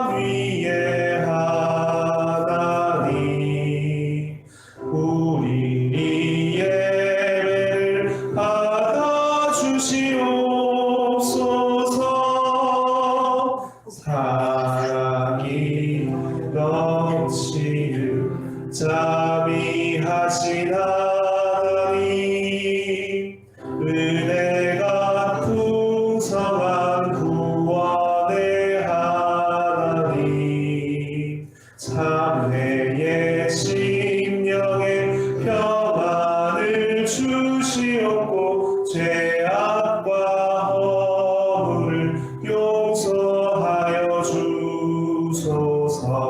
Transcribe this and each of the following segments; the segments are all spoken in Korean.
위의 하나님, 우리 예배를 받아주시옵소서. 사랑이 넘치는 자비하신 하나님, 은혜가 풍성한 구원의 하나님, 참회의 심령에 평안을 주시옵고 죄악과 허물을 용서하여 주소서.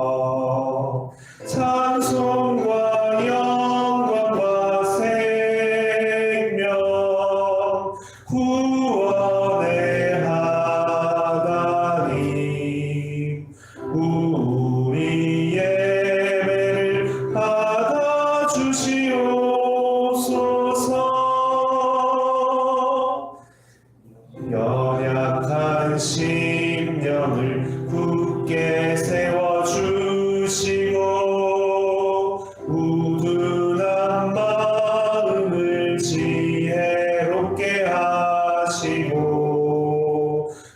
찬송과 영광과 생명, 구원의 하나님, 우리 예배를 받아주시옵소서. 연약한 심령을 굳게 세워주시고 우둔한 마음을 지혜롭게 하시고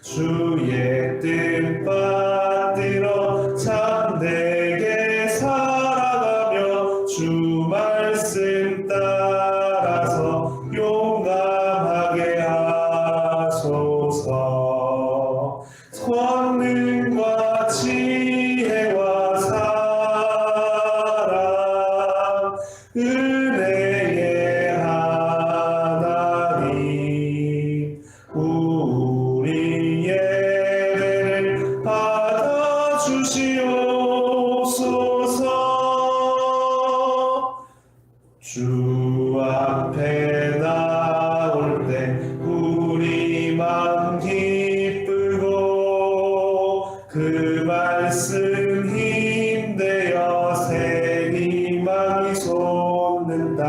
주의 뜻 받들어 참되게 살아가며 주 말씀 따라서 용감하게 하소서. 권능과 지혜와 사랑, 은혜의 하나님, 우리 예배를 받아주시옵소서. 주 앞에 나올 때 우리 마음 기쁘고 그 말씀 힘되어 새 희망이 솟는다.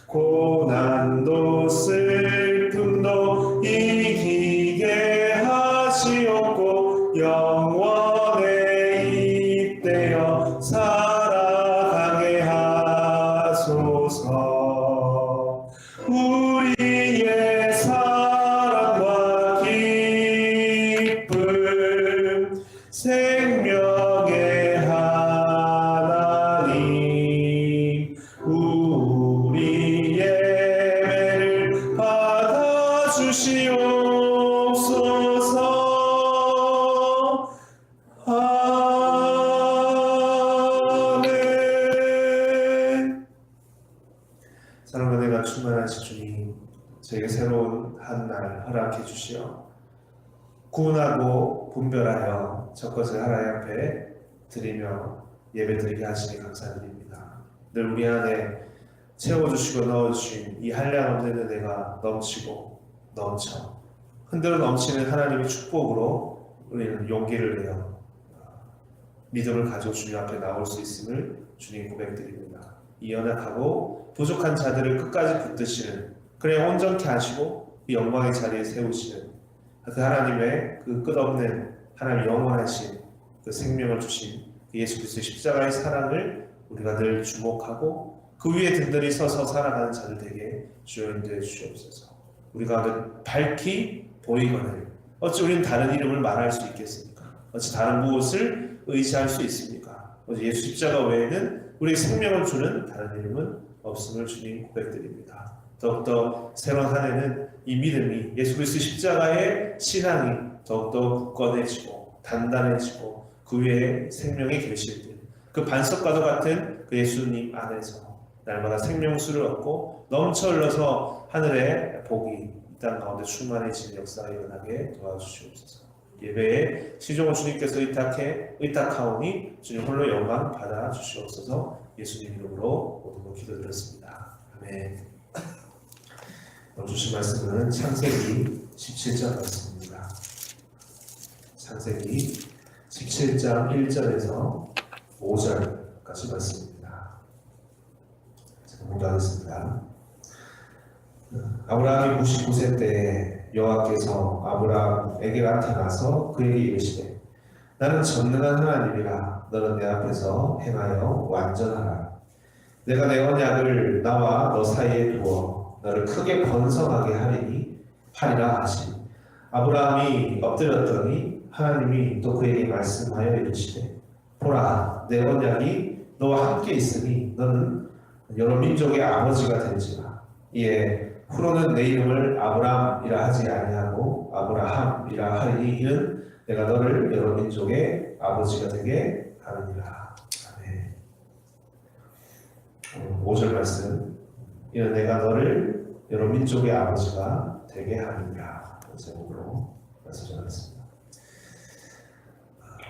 고난도 슬픔도 이기게 하시옵고 영원에 잇대어 살아가게 하소서. 우리의 사랑과 기쁨, 생명의 하나님, 우리 예배를 받아주시옵소서. 아멘. 사랑과 은혜가 충만하신 주님, 저에게 새로운 한 날 허락해 주시어 구원하고 분별하여 저 것을 하나님 앞에 드리며 예배드리게 하시니 감사드립니다. 늘 우리 안에 채워주시고 넣어주신 이 한량없는 은혜가 넘치고 넘쳐 흔들어 넘치는 하나님의 축복으로 우리는 용기를 내어 믿음을 가지고 주님 앞에 나올 수 있음을 주님 고백드립니다. 이 연약하고 부족한 자들을 끝까지 붙드시는, 그래 온전케 하시고 그 영광의 자리에 세우시는 그 하나님의 그 끝없는 하나님 영원하신 그 생명을 주신 예수 그리스도의 십자가의 사랑을 우리가 늘 주목하고 그 위에 든든히 서서 살아가는 자들 되게 주여 인도해 주시옵소서. 우리가 밝히 보이거늘 어찌 우리는 다른 이름을 말할 수 있겠습니까? 어찌 다른 무엇을 의지할 수 있습니까? 어찌 예수 십자가 외에는 우리의 생명을 주는 다른 이름은 없음을 주님 고백드립니다. 더욱더 새로운 한 해는 이 믿음이 예수 그리스도 십자가의 신앙이 더욱더 굳건해지고 단단해지고 그 위에 생명의 계시들, 그 반석과도 같은 그 예수님 안에서 날마다 생명수를 얻고 넘쳐 흘러서 하늘의 복이 이 땅 가운데 충만해지는 역사가 일어나게 도와주시옵소서. 예배에 시종을 주님께서 의탁하오니 주님 홀로 영광 받아 주시옵소서. 예수님 이름으로 모든 기도드렸습니다. 아멘. 주신 말씀은 창세기 17장 말씀입니다. 창세기 17장 1절에서 5절까지 말씀입니다. 제가 공부하겠습니다. 아브라함이 99세 때에 여호와께서 아브라함에게 나타나서 그에게 이르시되 나는 전능한 하나님이라. 너는 내 앞에서 행하여 완전하라. 내가 내 언약을 나와 너 사이에 두어 너를 크게 번성하게 하리라 하시니 아브라함이 엎드렸더니 하나님이 또 그에게 말씀하여 이르시되 보라 내 언약이 너와 함께 있으니 너는 여러 민족의 아버지가 될지라. 이에 후로는 내 이름을 아브라함이라 하지 아니하고 아브라함이라 하리니 이는 내가 너를 여러 민족의 아버지가 되게 하느니라. 아멘. 5절 말씀. 이는 내가 너를 여러 민족의 아버지가 되게 하느니라. 제목으로 말씀 전하겠습니다.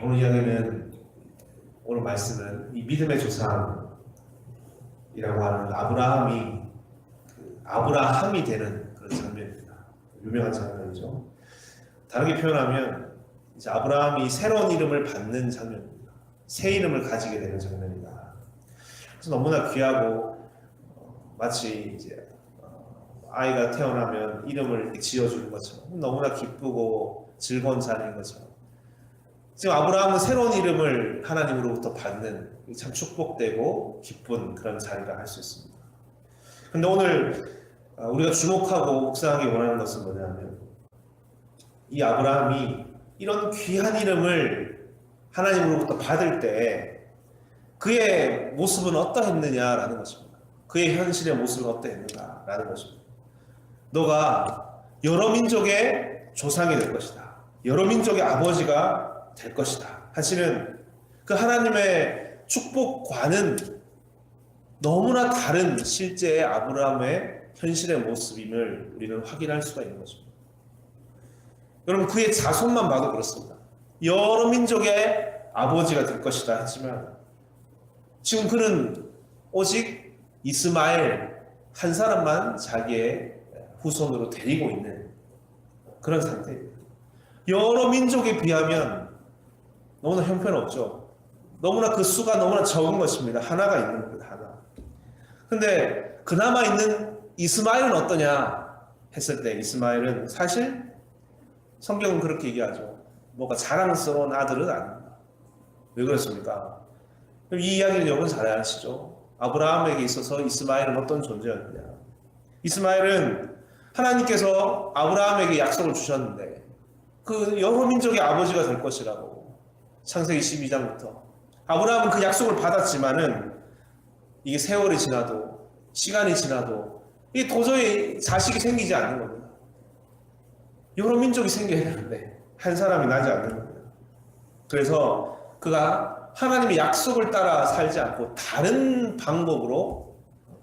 오늘 이야기는, 오늘 말씀은 이 믿음의 조상이라고 하는 아브라함이 되는 그런 장면입니다. 유명한 장면이죠. 다르게 표현하면 이제 아브라함이 새로운 이름을 받는 장면입니다. 새 이름을 가지게 되는 장면이다. 그래서 너무나 귀하고 마치 이제 아이가 태어나면 이름을 지어주는 것처럼 너무나 기쁘고 즐거운 자리인 것처럼 지금 아브라함은 새로운 이름을 하나님으로부터 받는 참 축복되고 기쁜 그런 자리라 할 수 있습니다. 그런데 오늘 우리가 주목하고 묵상하기 원하는 것은 뭐냐면 이 아브라함이 이런 귀한 이름을 하나님으로부터 받을 때 그의 모습은 어떠했느냐라는 것입니다. 그의 현실의 모습은 어떠했는가라는 것입니다. 너가 여러 민족의 조상이 될 것이다. 여러 민족의 아버지가 될 것이다 하시는 그 하나님의 축복과는 너무나 다른 실제의 아브라함의 현실의 모습임을 우리는 확인할 수가 있는 것입니다. 여러분, 그의 자손만 봐도 그렇습니다. 여러 민족의 아버지가 될 것이다 했지만 지금 그는 오직 이스마엘 한 사람만 자기의 후손으로 데리고 있는 그런 상태입니다. 여러 민족에 비하면 너무나 형편없죠. 너무나 그 수가 너무나 적은 것입니다. 하나가 있는 겁니다. 하나. 근데 그나마 있는 이스마엘은 어떠냐 했을 때 이스마엘은 사실 성경은 그렇게 얘기하죠. 뭐가 자랑스러운 아들은 아닙니다. 왜 그렇습니까? 이 이야기는 여러분 잘 아시죠? 아브라함에게 있어서 이스마엘은 어떤 존재였느냐. 이스마엘은 하나님께서 아브라함에게 약속을 주셨는데 그 여러 민족의 아버지가 될 것이라고 창세기 12장부터 아브라함은 그 약속을 받았지만은 이게 세월이 지나도 시간이 지나도 이게 도저히 자식이 생기지 않는 겁니다. 여러 민족이 생겨야 되는데 한 사람이 나지 않는 겁니다. 그래서 그가 하나님의 약속을 따라 살지 않고 다른 방법으로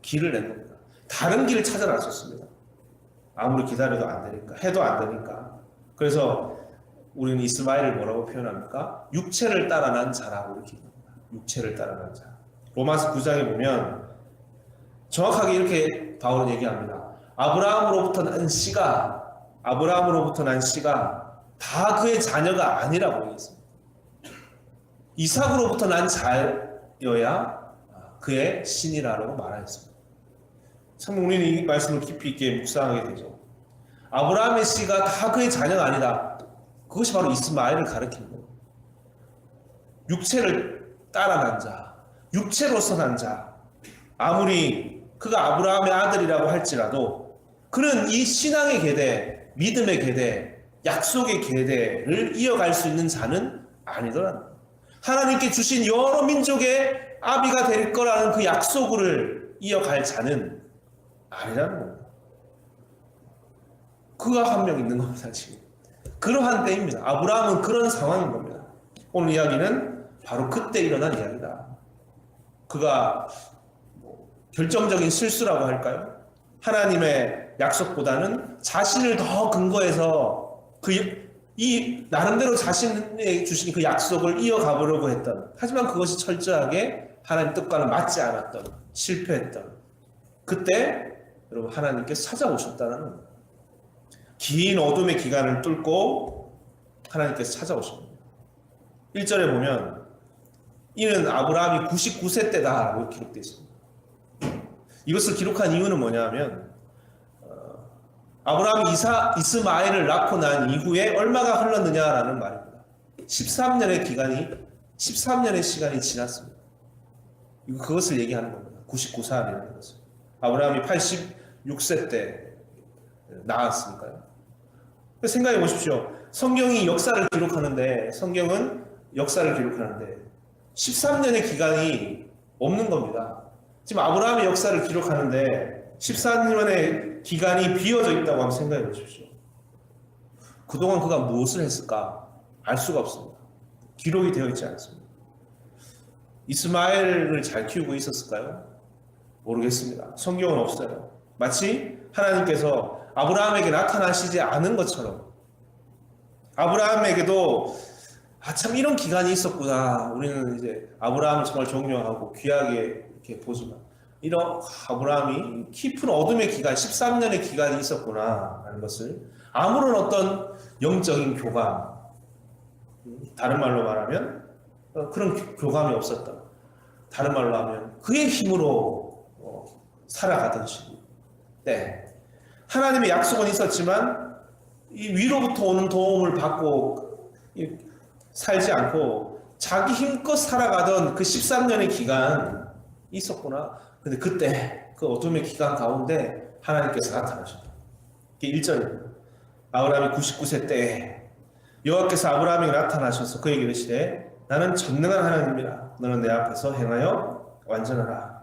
길을 낸 겁니다. 다른 길을 찾아 나섰습니다. 아무리 기다려도 안 되니까, 해도 안 되니까. 그래서 우리는 이스마엘을 뭐라고 표현합니까? 육체를 따라 난 자라고 이렇게 얘기합니다. 육체를 따라 난 자. 로마서 9장에 보면 정확하게 이렇게 바울은 얘기합니다. 아브라함으로부터 난 씨가 다 그의 자녀가 아니라고 얘기했습니다. 이삭으로부터 난 자여야 그의 신이라고 말하였습니다. 참 우리는 이 말씀을 깊이 있게 묵상하게 되죠. 아브라함의 씨가 다 그의 자녀가 아니다. 그것이 바로 이스마엘을 가리키는 거예요. 육체를 따라 난 자, 육체로서 난 자. 아무리 그가 아브라함의 아들이라고 할지라도 그는 이 신앙의 계대, 믿음의 계대, 약속의 계대를 이어갈 수 있는 자는 아니더라는 거예요. 하나님께 주신 여러 민족의 아비가 될 거라는 그 약속을 이어갈 자는 아니라는 겁니다. 그가 한 명 있는 겁니다. 지금 그러한 때입니다. 아브라함은 그런 상황인 겁니다. 오늘 이야기는 바로 그때 일어난 이야기다. 그가 결정적인 실수라고 할까요? 하나님의 약속보다는 자신을 더 근거해서 이 나름대로 자신에게 주신 그 약속을 이어가 보려고 했던, 하지만 그것이 철저하게 하나님 뜻과는 맞지 않았던, 실패했던 그때 여러분 하나님께서 찾아오셨다는 겁니다. 긴 어둠의 기간을 뚫고 하나님께서 찾아오십니다. 1절에 보면 이는 아브라함이 99세 때다라고 기록되어 있습니다. 이것을 기록한 이유는 뭐냐면 아브라함이 이스마엘을 낳고 난 이후에 얼마가 흘렀느냐라는 말입니다. 13년의 시간이 지났습니다. 그것을 얘기하는 겁니다. 99살이라는 것을. 아브라함이 86세 때 나왔으니까요. 생각해 보십시오. 성경은 역사를 기록하는데 13년의 기간이 없는 겁니다. 지금 아브라함의 역사를 기록하는데 14년의 기간이 비어져 있다고 한번 생각해 보십시오. 그동안 그가 무엇을 했을까? 알 수가 없습니다. 기록이 되어 있지 않습니다. 이스마엘을 잘 키우고 있었을까요? 모르겠습니다. 성경은 없어요. 마치 하나님께서 아브라함에게 나타나시지 않은 것처럼 아브라함에게도 참 이런 기간이 있었구나. 우리는 이제 아브라함을 정말 존경하고 귀하게 이렇게 보지만 이런 아브라함이 깊은 어둠의 기간, 13년의 기간이 있었구나 하는 것을 아무런 어떤 영적인 교감, 다른 말로 말하면 그런 교감이 없었다. 다른 말로 하면 그의 힘으로 살아가던 시기. 네. 하나님의 약속은 있었지만 이 위로부터 오는 도움을 받고 살지 않고 자기 힘껏 살아가던 그 13년의 기간 있었구나. 근데 그때 그 어둠의 기간 가운데 하나님께서 나타나셨다. 이게 1절입니다. 아브라함이 99세 때 여호와께서 아브라함에게 나타나셔서 그에게 이르시되 나는 전능한 하나님이라 너는 내 앞에서 행하여 완전하라.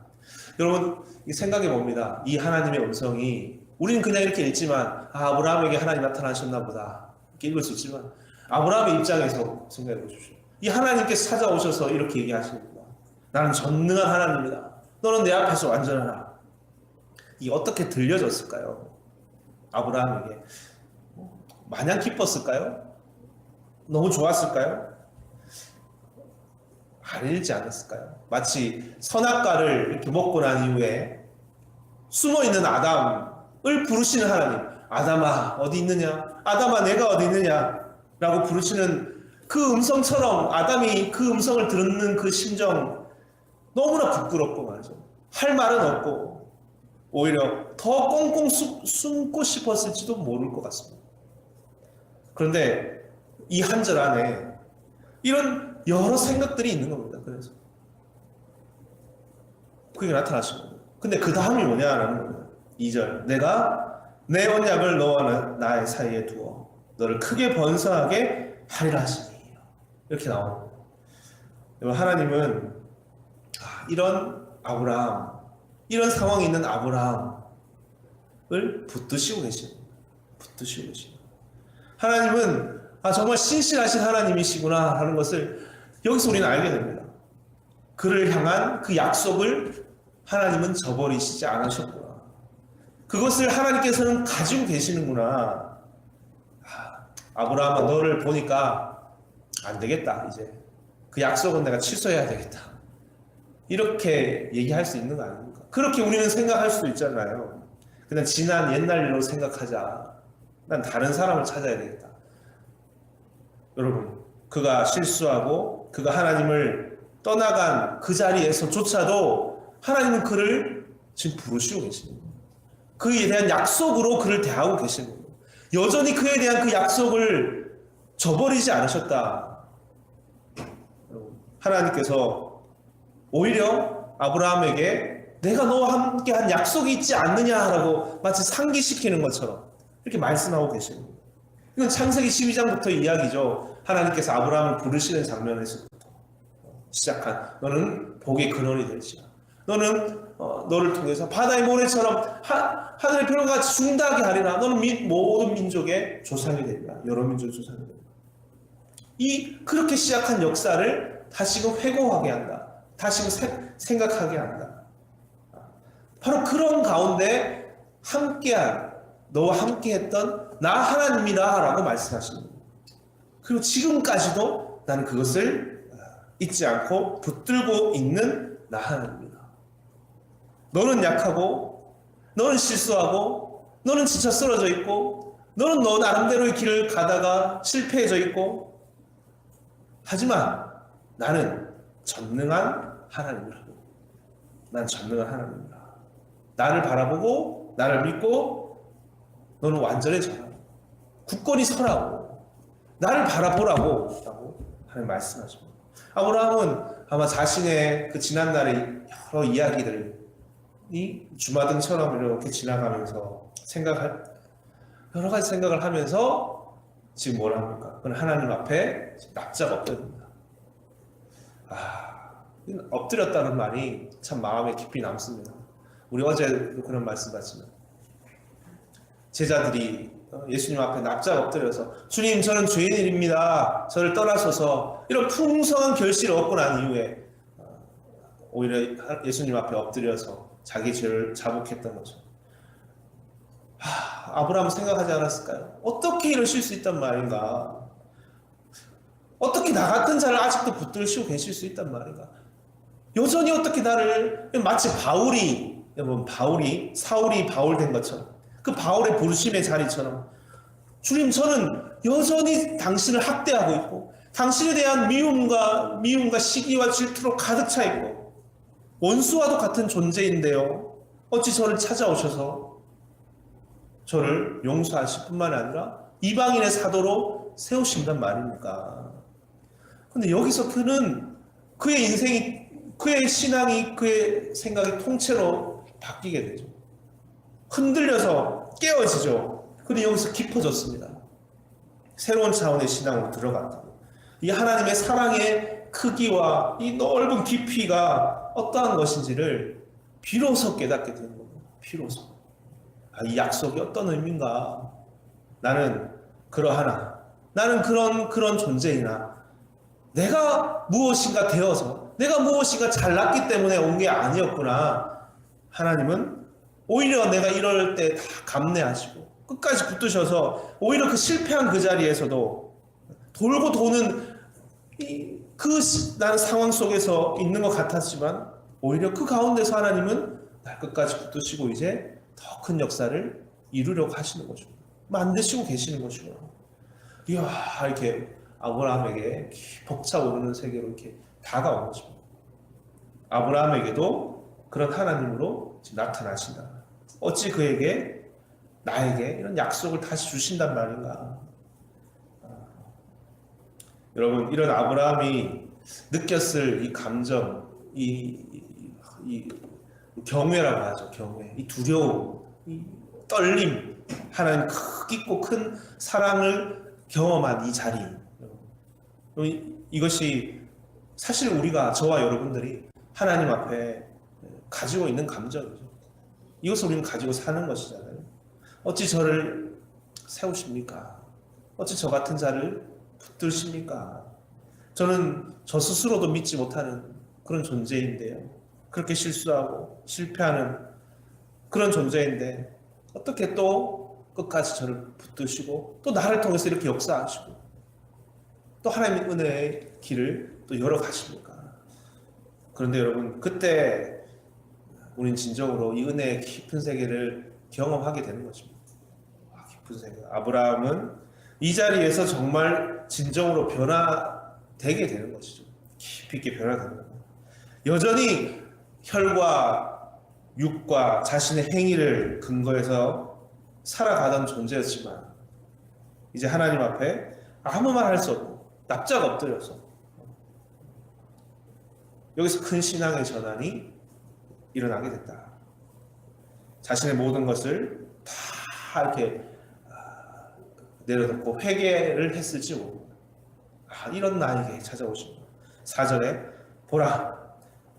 여러분 생각해 봅니다. 이 하나님의 음성이 우리는 그냥 이렇게 읽지만 아브라함에게 하나님 나타나셨나 보다 이렇게 읽을 수 있지만 아브라함의 입장에서 생각해 보십시오. 이 하나님께서 찾아오셔서 이렇게 얘기하십니다. 나는 전능한 하나님이다. 너는 내 앞에서 완전하라. 이게 어떻게 들려졌을까요? 아브라함에게 마냥 기뻤을까요? 너무 좋았을까요? 아니지 않았을까요? 마치 선악과를 이렇게 먹고 난 이후에 숨어있는 아담을 부르시는 하나님, 아담아 어디 있느냐? 아담아 내가 어디 있느냐? 라고 부르시는 그 음성처럼 아담이 그 음성을 듣는 그 심정 너무나 부끄럽고 말이죠. 할 말은 없고 오히려 더 꽁꽁 숨고 싶었을지도 모를 것 같습니다. 그런데 이 한 절 안에 이런 여러 생각들이 있는 겁니다. 그래서 그게 나타나신 겁니다. 근데 그 다음이 뭐냐라는 겁니다. 2절 내가 내 언약을 너와 나의 사이에 두어 너를 크게 번성하게 하리라 하시니 이렇게 나옵니다. 하나님은 이런 아브라함 이런 상황이 있는 아브라함을 붙드시고 계십니다. 붙드시고 계십니다. 하나님은 정말 신실하신 하나님이시구나 하는 것을 여기서 우리는 알게 됩니다. 그를 향한 그 약속을 하나님은 저버리시지 않으셨구나. 그것을 하나님께서는 가지고 계시는구나. 아브라함아 너를 보니까 안 되겠다. 이제 그 약속은 내가 취소해야 되겠다. 이렇게 얘기할 수 있는 거 아닙니까? 그렇게 우리는 생각할 수도 있잖아요. 그냥 지난 옛날 일로 생각하자. 난 다른 사람을 찾아야 되겠다. 여러분, 그가 실수하고 그가 하나님을 떠나간 그 자리에서조차도 하나님은 그를 지금 부르시고 계십니다. 그에 대한 약속으로 그를 대하고 계시는 거예요. 여전히 그에 대한 그 약속을 저버리지 않으셨다. 하나님께서 오히려 아브라함에게 내가 너와 함께한 약속이 있지 않느냐라고 마치 상기시키는 것처럼 이렇게 말씀하고 계시는 거예요. 이건 창세기 12장부터 이야기죠. 하나님께서 아브라함을 부르시는 장면에서부터 시작한 너는 복의 근원이 될지라. 너는 너를 통해서 바다의 모래처럼 하늘의 별과 같이 중대하게 하리라. 너는 모든 민족의 조상이 되리라. 여러 민족의 조상이 되리라. 그렇게 시작한 역사를 다시금 회고하게 한다. 다시금 생각하게 한다. 바로 그런 가운데 너와 함께했던 나 하나님이다 라고 말씀하시는 거예요. 그리고 지금까지도 나는 그것을 잊지 않고 붙들고 있는 나 하나님이다. 너는 약하고 너는 실수하고 너는 지쳐 쓰러져 있고 너는 너 나름대로의 길을 가다가 실패해져 있고 하지만 나는 전능한 하나님이라고. 난 전능한 하나님이다. 나를 바라보고 나를 믿고 너는 완전해져라. 굳건히 서라고. 나를 바라보라고 하나님 말씀하십니다. 아브라함은 아마 자신의 그 지난날의 여러 이야기들이 주마등처럼 이렇게 지나가면서 여러 가지 생각을 하면서 지금 뭘 합니까? 그건 하나님 앞에 납작 엎드립니다. 엎드렸다는 말이 참 마음에 깊이 남습니다. 우리 어제도 그런 말씀 받지만 제자들이 예수님 앞에 납작 엎드려서 주님 저는 죄인입니다. 저를 떠나소서 이런 풍성한 결실을 얻고 난 이후에 오히려 예수님 앞에 엎드려서 자기 죄를 자복했던 거죠. 아브라함은 생각하지 않았을까요? 어떻게 이러실 수 있단 말인가? 어떻게 나 같은 자를 아직도 붙들시고 계실 수 있단 말인가? 여전히 어떻게 나를 마치 사울이 바울 된 것처럼 그 바울의 부르심의 자리처럼 주님 저는 여전히 당신을 학대하고 있고 당신에 대한 미움과 시기와 질투로 가득 차 있고 원수와도 같은 존재인데요. 어찌 저를 찾아오셔서 저를 용서하실 뿐만 아니라 이방인의 사도로 세우신단 말입니까? 근데 여기서 그의 인생이, 그의 신앙이, 그의 생각이 통째로 바뀌게 되죠. 흔들려서 깨어지죠. 그런데 여기서 깊어졌습니다. 새로운 차원의 신앙으로 들어갔다고. 이 하나님의 사랑의 크기와 이 넓은 깊이가 어떠한 것인지를 비로소 깨닫게 되는 겁니다. 비로소. 이 약속이 어떤 의미인가? 나는 그러하나, 나는 그런 존재이나, 내가 무엇인가 되어서, 내가 무엇인가 잘났기 때문에 온 게 아니었구나. 하나님은 오히려 내가 이럴 때 다 감내하시고, 끝까지 붙드셔서, 오히려 그 실패한 그 자리에서도 돌고 도는 나는 상황 속에서 있는 것 같았지만, 오히려 그 가운데서 하나님은 날 끝까지 붙드시고 이제 더 큰 역사를 이루려고 하시는 거죠. 만드시고 계시는 것이고. 이야, 이렇게 아브라함에게 벅차오르는 세계로 이렇게 다가온 것입니다. 아브라함에게도 그런 하나님으로 나타나신다. 어찌 나에게 이런 약속을 다시 주신단 말인가. 여러분, 이런 아브라함이 느꼈을 이 감정, 이 경외라고 하죠. 경외. 이 두려움, 이 떨림, 하나님 깊고 큰 사랑을 경험한 이 자리. 이것이 사실 저와 여러분들이 하나님 앞에 가지고 있는 감정이죠. 이것을 우리는 가지고 사는 것이잖아요. 어찌 저를 세우십니까? 어찌 저 같은 자를 붙드십니까? 저는 저 스스로도 믿지 못하는 그런 존재인데요. 그렇게 실수하고 실패하는 그런 존재인데 어떻게 또 끝까지 저를 붙드시고 또 나를 통해서 이렇게 역사하시고 또 하나님의 은혜의 길을 또 열어가십니까? 그런데 여러분, 그때 우린 진정으로 이 은혜의 깊은 세계를 경험하게 되는 것입니다. 깊은 세계. 아브라함은 이 자리에서 정말 진정으로 변화되게 되는 것이죠. 깊이 있게 변화되는 겁니다. 여전히 혈과 육과 자신의 행위를 근거해서 살아가던 존재였지만 이제 하나님 앞에 아무 말 할 수 없고 납작 엎드려서 여기서 큰 신앙의 전환이 일어나게 됐다. 자신의 모든 것을 다 이렇게 내려놓고 회개를 했을지 모릅니다. 이런 나에게 찾아오신 4절에 보라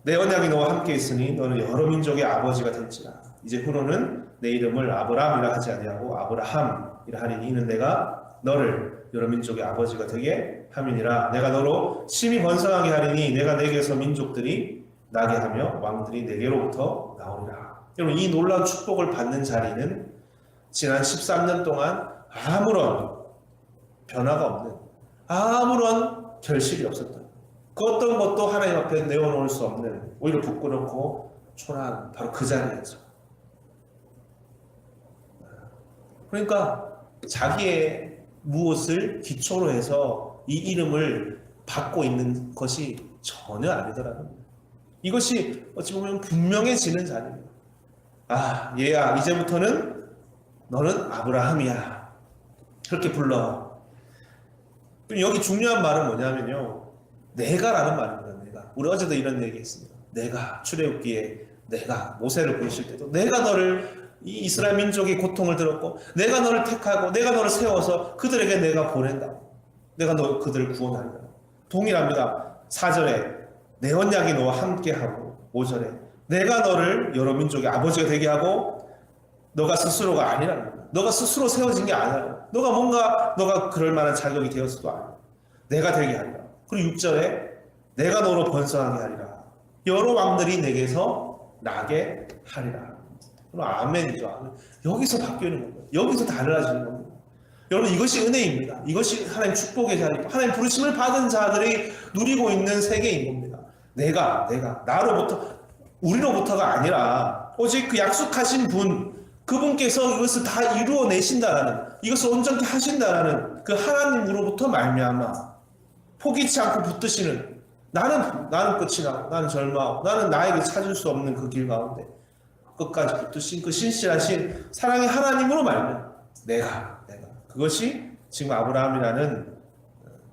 내 언약이 너와 함께 있으니 너는 여러 민족의 아버지가 될지라. 이제 후로는 내 이름을 아브라함이라 하지 아니하고 아브라함이라 하리니 이는 내가 너를 여러 민족의 아버지가 되게 함이니라. 내가 너로 심히 번성하게 하리니 내가 내게서 민족들이 나게 하며 왕들이 내게로부터 나오리라. 여러분, 이 놀라운 축복을 받는 자리는 지난 13년 동안 아무런 변화가 없는, 아무런 결실이 없었던, 그 어떤 것도 하나님 앞에 내어놓을 수 없는, 오히려 부끄럽고 초라한 바로 그 자리에서. 그러니까 자기의 무엇을 기초로 해서 이 이름을 받고 있는 것이 전혀 아니더라고요. 이것이 어찌 보면 분명해지는 자리입니다. 얘야, 이제부터는 너는 아브라함이야. 그렇게 불러. 여기 중요한 말은 뭐냐면요. 내가라는 말입니다. 내가. 우리 어제도 이런 얘기했습니다. 내가 출애굽기에 내가 모세를 부르실 때도 내가 너를 이 이스라엘 민족의 고통을 들었고 내가 너를 택하고 내가 너를 세워서 그들에게 내가 보낸다. 내가 그들을 구원하리라. 동일합니다. 4절에 내 언약이 너와 함께하고 5절에 내가 너를 여러 민족의 아버지가 되게 하고 너가 스스로가 아니라는 거야. 너가 스스로 세워진 게 아니라 너가 그럴 만한 자격이 되었어도 아니야. 내가 되게 하리라. 그리고 6절에 내가 너로 번성하게 하리라. 여러 왕들이 내게서 나게 하리라. 그럼 아멘이죠. 아멘. 여기서 바뀌는 겁니다. 여기서 달라지는 겁니다. 여러분 이것이 은혜입니다. 이것이 하나님 축복의 자리고 하나님 부르심을 받은 자들이 누리고 있는 세계인 겁니다. 내가 나로부터 우리로부터가 아니라 오직 그 약속하신 분 그분께서 이것을 다 이루어내신다라는 이것을 온전히 하신다라는 그 하나님으로부터 말미암아 포기치 않고 붙드시는 나는 끝이 나고 나는 절망하고 나는 나에게 찾을 수 없는 그 길 가운데 끝까지 붙드신 그 신실하신 사랑의 하나님으로 말미암아 내가 그것이 지금 아브라함이라는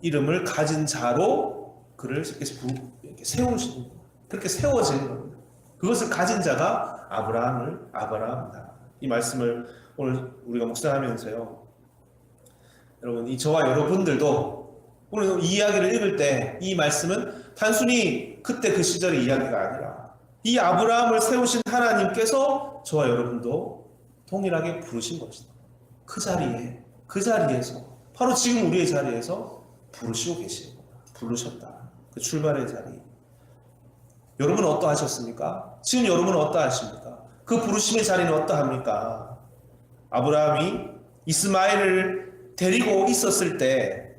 이름을 가진 자로 그를 이렇게 세우시는 거예요. 그렇게 세워지는 겁니다. 그것을 가진 자가 아브라함이다. 이 말씀을 오늘 우리가 묵상하면서요. 여러분, 저와 여러분들도 오늘 이 이야기를 읽을 때 이 말씀은 단순히 그때 그 시절의 이야기가 아니라 이 아브라함을 세우신 하나님께서 저와 여러분도 동일하게 부르신 것이다. 그 자리에서 바로 지금 우리의 자리에서 부르시고 계시는 거다. 부르셨다. 그 출발의 자리. 여러분은 어떠하셨습니까? 지금 여러분은 어떠하십니까? 그 부르심의 자리는 어떠합니까? 아브라함이 이스마엘을 데리고 있었을 때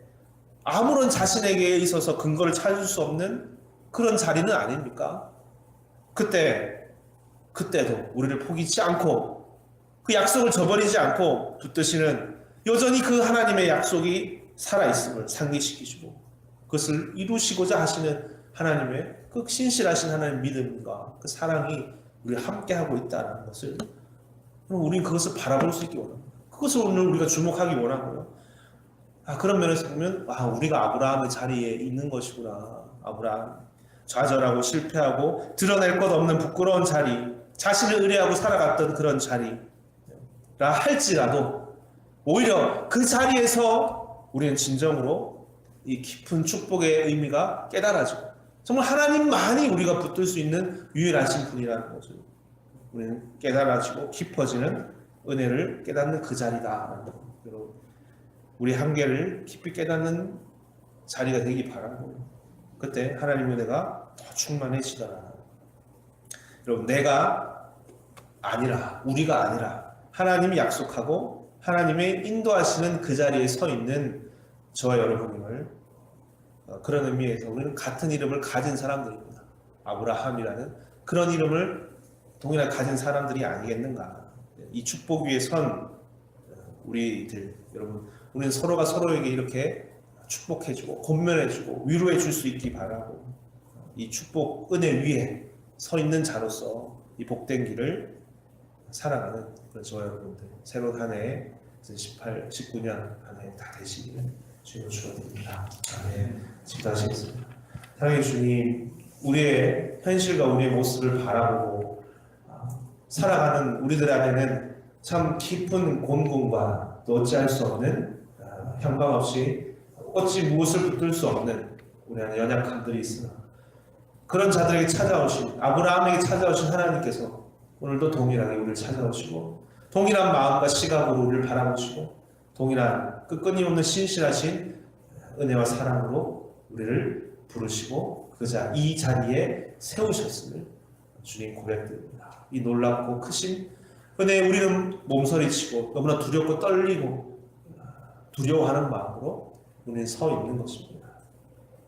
아무런 자신에게 있어서 근거를 찾을 수 없는 그런 자리는 아닙니까? 그때도 우리를 포기치 않고 그 약속을 저버리지 않고 붙드시는 여전히 그 하나님의 약속이 살아있음을 상기시키시고 그것을 이루시고자 하시는 하나님의 그 신실하신 하나님의 믿음과 그 사랑이 우리가 함께하고 있다는 것을 우리는 그것을 바라볼 수 있기 원합니다. 그것을 오늘 우리가 주목하기 원하고요. 그런 면에서 보면 우리가 아브라함의 자리에 있는 것이구나. 아브라함 좌절하고 실패하고 드러낼 것 없는 부끄러운 자리, 자신을 의뢰하고 살아갔던 그런 자리라 할지라도 오히려 그 자리에서 우리는 진정으로 이 깊은 축복의 의미가 깨달아지고 정말 하나님만이 우리가 붙들 수 있는 유일하신 분이라는 것을 우리는 깨달아지고 깊어지는 은혜를 깨닫는 그 자리다. 여러분, 우리 한계를 깊이 깨닫는 자리가 되기 바라고 그때 하나님의 은혜가 더 충만해지더라. 여러분, 내가 아니라 우리가 아니라 하나님이 약속하고 하나님의 인도하시는 그 자리에 서 있는 저와 여러분을 그런 의미에서 우리는 같은 이름을 가진 사람들입니다. 아브라함이라는 그런 이름을 동일하게 가진 사람들이 아니겠는가. 이 축복 위에 선 우리들 여러분, 우리는 서로가 서로에게 이렇게 축복해주고 권면해주고 위로해줄 수 있기 바라고 이 축복 은혜 위에 서 있는 자로서 이 복된 길을 살아가는 그런 저와 여러분들 새로운 한 해 19년 한 해 다 되시기를 주님을 축원드립니다. 아멘. 기도하시겠습니다. 사랑의 주님, 우리의 현실과 우리의 모습을 바라보고 살아가는 우리들 안에는 참 깊은 곤궁과 또 어찌할 수 없는 형방 없이 어찌 무엇을 붙들 수 없는 우리 안에 연약함들이 있으나 그런 자들에게 찾아오신 아브라함에게 찾아오신 하나님께서 오늘도 동일하게 우리를 찾아오시고 동일한 마음과 시각으로 우리를 바라보시고 동일한 끝끊임없는 신실하신 은혜와 사랑으로 우리를 부르시고 이 자리에 세우셨음을 주님 고백드립니다. 이 놀랍고 크신 은혜에 우리는 몸서리치고 너무나 두렵고 떨리고 두려워하는 마음으로 우리는 서 있는 것입니다.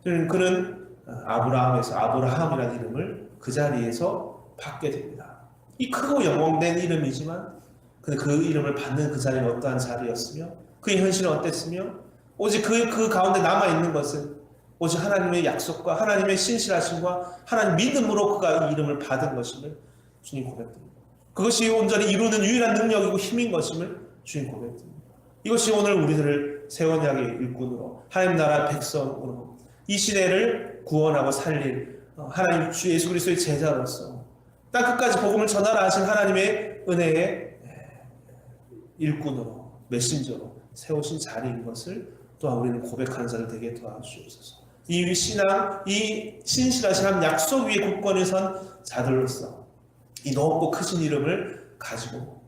그는 아브라함이라는 이름을 그 자리에서 받게 됩니다. 이 크고 영광된 이름이지만 그 이름을 받는 그 자리는 어떠한 자리였으며 그의 현실은 어땠으며 오직 그 가운데 남아있는 것은 오직 하나님의 약속과 하나님의 신실하심과 하나님 믿음으로 그가 이 이름을 받은 것임을 주님 고백드립니다. 그것이 온전히 이루는 유일한 능력이고 힘인 것임을 주님 고백드립니다. 이것이 오늘 우리들을 새 언약의 일꾼으로 하나님 나라 백성으로 이 시대를 구원하고 살릴 하나님 주 예수 그리스도의 제자로서 땅 끝까지 복음을 전하라 하신 하나님의 은혜의 일꾼으로 메신저로 세우신 자리인 것을 또한 우리는 고백하는 자들 되게 도와주옵소서. 이 신앙, 이 신실하신 하나님 약속 위에 굳건히 선 자들로서 이 높고 크신 이름을 가지고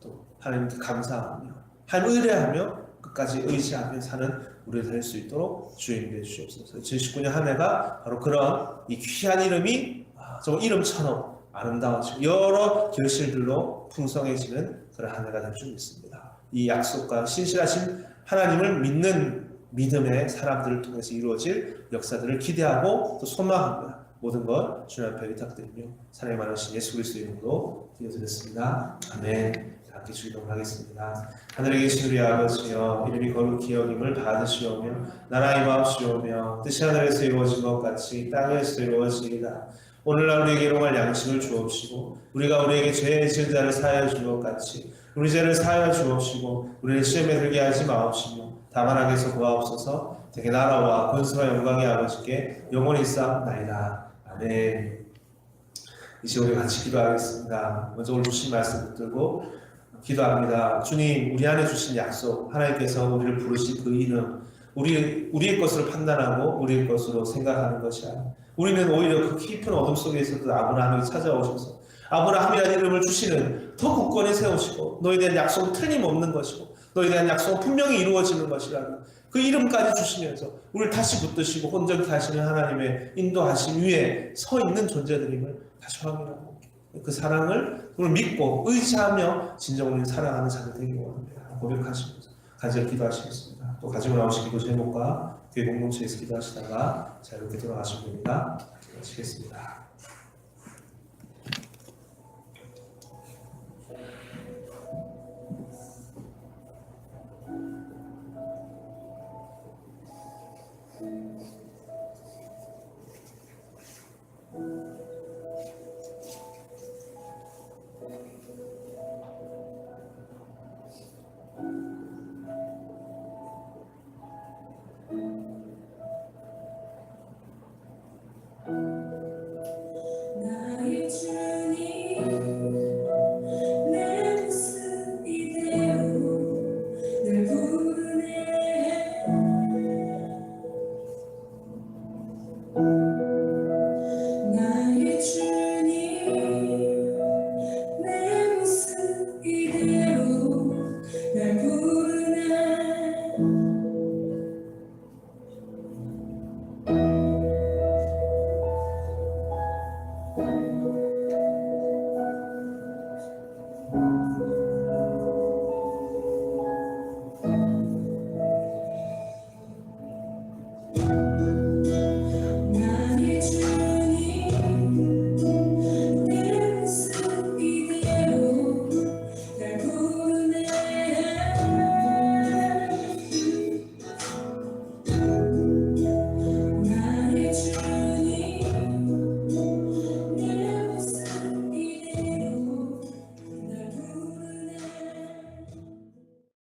또 하나님께 감사하며 하나님 의뢰하며 끝까지 의지하며 사는 우리가 될 수 있도록 주님 되어 주시옵소서. 2019년 한 해가 바로 그런 이 귀한 이름이 정말 이름처럼 아름다워지고 여러 결실들로 풍성해지는 그런 한 해가 될 줄 믿습니다. 이 약속과 신실하신 하나님을 믿는 믿음의 사람들을 통해서 이루어질 역사들을 기대하고 또 소망합니다. 모든 것 주님 앞에 부탁드리며 사랑이 많으신 예수 그리스도 이름으로 기도드렸습니다. 아멘. 함께 주기도록 하겠습니다. 하늘에 계신 우리 아버지여, 이름이 거룩히 여김을 받으시오며 나라의 마옵시오며 뜻이 하늘에서 이루어진 것 같이 땅에서 이루어지이다. 오늘날 우리에게 일용할 양식을 주옵시고 우리가 우리에게 죄 지은 자를 사하여 준 것 같이 우리 죄를 사하여 주옵시고 우리를 시험에 들게 하지 마옵시며 다만 악에서 구하옵소서. 되게 나라와 권세와 영광의 아버지께 영원히 쌓옵나이다. 아멘. 이제 우리 같이 기도하겠습니다. 먼저 오늘 주신 말씀 붙들고 기도합니다. 주님, 우리 안에 주신 약속, 하나님께서 우리를 부르신 그 이름, 우리의 것으로 판단하고 우리의 것으로 생각하는 것이 아니라 우리는 오히려 그 깊은 어둠 속에서도 아브라함이 찾아오셔서 아브라함이라는 이름을 주시는 더 굳건히 세우시고 너에 대한 약속은 틀림없는 것이고 너에 대한 약속은 분명히 이루어지는 것이라고 그 이름까지 주시면서 우리를 다시 붙드시고 온전케 하시는 하나님의 인도하심 위에 서 있는 존재들임을 다시 확인하고 그 사랑을 오늘 믿고 의지하며 진정 우리를 사랑하는 자들 되기 원합니다. 고백하시면서 간절히 기도하시겠습니다. 또 가지고 나오신 기도 제목과 교회 공동체에서 기도하시다가 자유롭게 돌아가시면 됩니다. 기도하시겠습니다.